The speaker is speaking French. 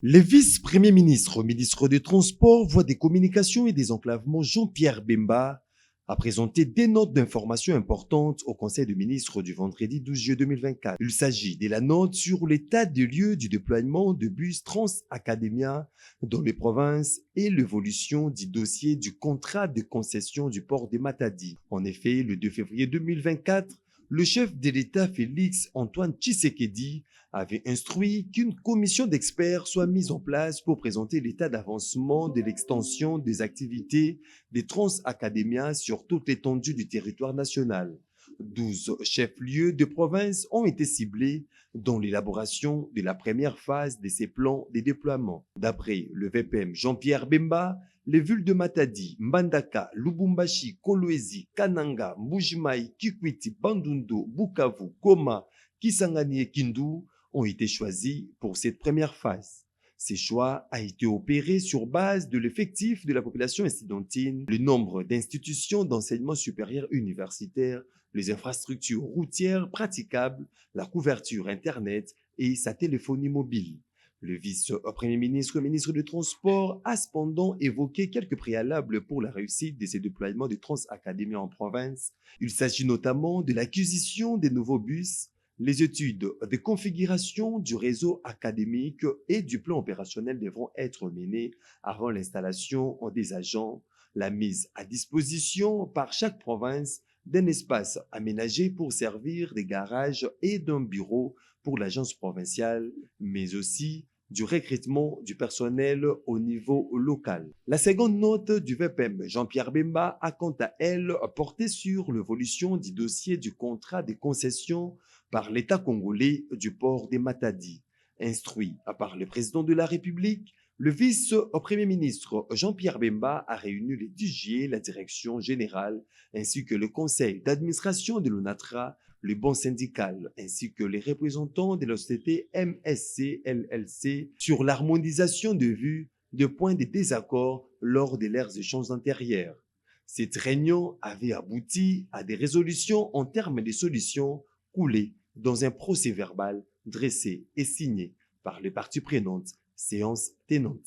Le vice-premier ministre, ministre des Transports, voie des communications et des enclavements, Jean-Pierre Bemba, a présenté des notes d'information importantes au Conseil des ministres du vendredi 12 juillet 2024. Il s'agit de la note sur l'état des lieux du déploiement de bus Trans-Academia dans les provinces et l'évolution du dossier du contrat de concession du port de Matadi. En effet, le 2 février 2024, le chef de l'État Félix Antoine Tshisekedi avait instruit qu'une commission d'experts soit mise en place pour présenter l'état d'avancement de l'extension des activités des Trans-Académias sur toute l'étendue du territoire national. 12 chefs-lieux de province ont été ciblés dans l'élaboration de la première phase de ces plans de déploiement. D'après le VPM Jean-Pierre Bemba, les villes de Matadi, Mbandaka, Lubumbashi, Kolwezi, Kananga, Mbujimaï, Kikwiti, Bandundu, Bukavu, Goma, Kisangani et Kindu ont été choisis pour cette première phase. Ces choix a été opéré sur base de l'effectif de la population estudiantine, le nombre d'institutions d'enseignement supérieur universitaire, les infrastructures routières praticables, la couverture Internet et sa téléphonie mobile. Le vice-premier ministre, ministre du Transport, a cependant évoqué quelques préalables pour la réussite de ces déploiements de Trans-Académie en province. Il s'agit notamment de l'acquisition des nouveaux bus, les études de configuration du réseau académique et du plan opérationnel devront être menées avant l'installation des agents, la mise à disposition par chaque province d'un espace aménagé pour servir des garages et d'un bureau pour l'agence provinciale, mais aussi du recrutement du personnel au niveau local. La seconde note du VPM, Jean-Pierre Bemba, a quant à elle porté sur l'évolution du dossier du contrat de concession par l'État congolais du port des Matadi. Instruit par le président de la République, le vice-premier ministre Jean-Pierre Bemba a réuni le 10 juillet la direction générale ainsi que le conseil d'administration de l'ONATRA, le banc syndical ainsi que les représentants de la société MSC LLC sur l'harmonisation de vues de points de désaccord lors de leurs échanges antérieurs. Cette réunion avait abouti à des résolutions en termes de solutions coulées dans un procès verbal dressé et signé par les parties prenantes, séance tenante.